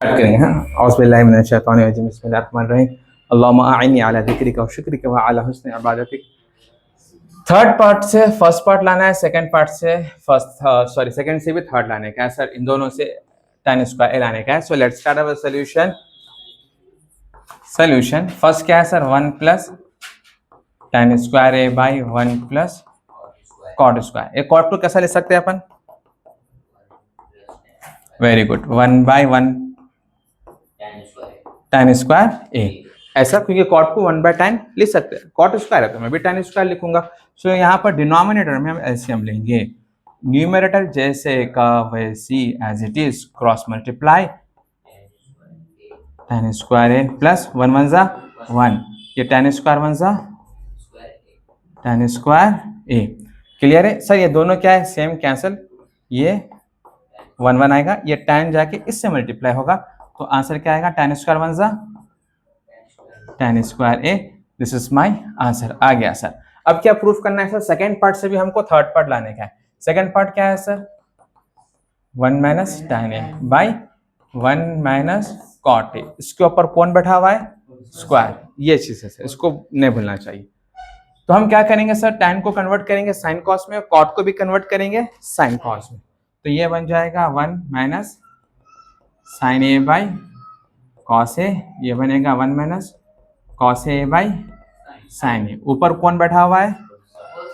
करेंगे हाँ। औज़ुबिल्लाहि मिनश्शैतानिर्रजीम बिस्मिल्लाहिर्रहमानिर्रहीम अल्लाहुम्मा अइन्नी अला ज़िक्रिका व शुक्रिका व अला हुस्नि इबादतिक। थर्ड पार्ट से फर्स्ट पार्ट लाना है, सेकंड पार्ट से सेकंड से भी थर्ड लाने का है सर, इन दोनों से tan स्क्वायर लाने का है। So let's start our solution. First क्या है sir, 1 plus tan square a by 1 plus cot square. एक कॉट को कैसा लिख सकते हैं अपन? Very good, 1 by 1 tan square a, ऐसा, क्योंकि कॉट को 1 बाय tan लिख सकते हैं, कॉट स्क्वायर है तो मैं भी tan स्क्वायर लिखूंगा। सो यहाँ पर डिनोमिनेटर में हम एलसीएम लेंगे, न्यूमरेटर जैसे का वैसी as it is, cross multiply tan square a plus 1 1 जा 1, ये tan स्क्वायर 1 जा tan स्क्वायर a। क्लियर है सर? ये दोनों क्या है, सेम, कैंसिल, ये 1 1 आएगा, ये tan जाके इससे मल्टीप्लाई होगा, तो आंसर क्या आएगा, tan स्क्वायर 1 जा tan square a। This is my answer. आ गया सर। अब क्या प्रूफ करना है सर? सेकंड पार्ट से भी हमको थर्ड पार्ट लाने का है। सेकंड पार्ट क्या है sir? 1 minus tan a by 1 minus cot a। इसके ऊपर कौन बैठा हुआ है? स्क्वायर। ये चीज है सर, इसको नहीं भूलना चाहिए। तो हम क्या करेंगे सर, tan को कन्वर्ट करेंगे साइन कॉस में, कॉट को भी कन्वर्ट करेंगे साइन कॉस में, तो ये बन जाएगा 1 minus sine a by cos a, ये बनेगा 1 minus cos a by sine a। ऊपर कौन बैठा हुआ है?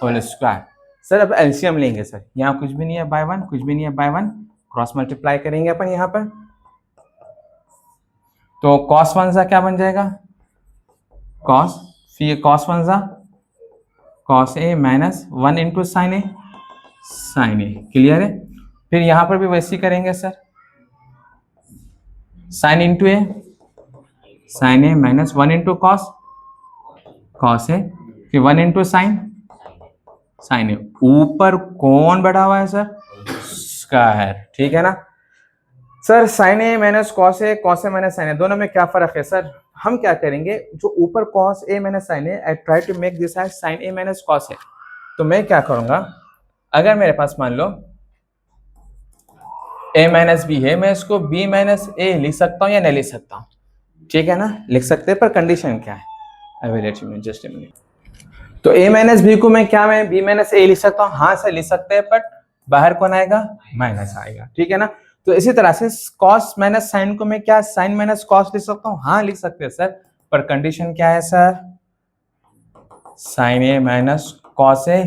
Whole square. सर अब एलसीएम लेंगे सर, यहाँ कुछ भी नहीं है, बाय 1 कुछ भी नहीं है, बाय 1 क्रॉस मल्टीप्लाई करेंगे अपन यहाँ पर, तो कॉस 1 सा क्या बन जाएगा, कॉस, फिर कॉस 1 सा cos a minus 1 into sine a, sine a। Clear है? फिर यहाँ पर भी वैसे ही करेंगे sir, sine into a, sine a minus 1 into cos, cos a, फिर 1 इंटू साइन, साइन a। ऊपर कौन बैठा हुआ है सर? स्क्वायर। ठीक है ना sir? Sine a minus cos a, cos a minus sine a, दोनों में क्या फर्क है सर? हम क्या करेंगे, जो ऊपर cos a minus sine a, I try to make this as sine a minus cos a। तो मैं क्या करूंगा, अगर मेरे पास मान लो a माइनस बी है, मैं इसको b माइनस a लिख सकता हूँ या नहीं लिख सकता हूँ? ठीक है ना, लिख सकते हैं, पर कंडीशन क्या है? I will let you just a minute. तो a माइनस बी को मैं b माइनस a लिख सकता हूँ? हाँ सर लिख सकते हैं, बट बाहर कौन आएगा? माइनस आएगा। ठीक है ना? तो इसी तरह से कॉस माइनस साइन को मैं क्या साइन माइनस कॉस लिख सकता हूँ? हाँ लिख सकते हैं सर, पर कंडीशन क्या है sir? Sine a minus cos a,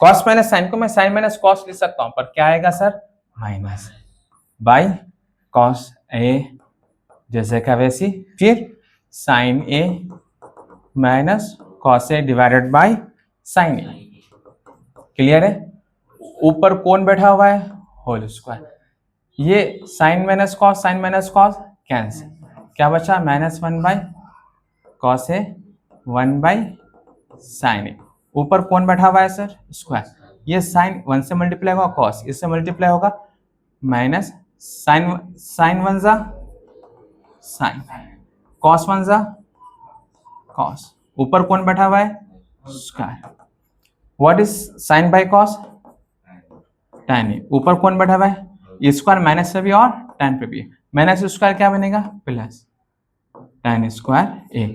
cos minus sine को मैं साइन माइनस कॉस लिख सकता हूँ, पर क्या आएगा sir? Minus by cos a जैसे का वैसी, फिर sine a minus cos a divided by sine a। Clear है? ऊपर कौन बैठा हुआ है? Whole square. ये साइन माइनस कॉस कैंसिल, क्या बचा? Minus 1 by cos a 1 by sine a। ऊपर कौन बैठा हुआ है सर? स्क्वायर। ये साइन 1 से मल्टीप्लाई होगा, कॉस इससे मल्टीप्लाई होगा, माइनस साइन 1 जा साइन, कॉस 1 जा कॉस। ऊपर कौन बैठा हुआ है? Square. What is sine by cos? tan a। ऊपर कौन बैठा हुआ है? ये स्क्वायर माइनस से भी और tan पे भी, माइनस स्क्वायर क्या बनेगा? Plus tan square a।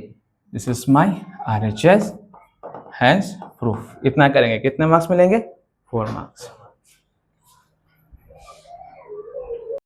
This is my RHS has proof. इतना करेंगे, कितने मार्क्स मिलेंगे? 4 मार्क्स।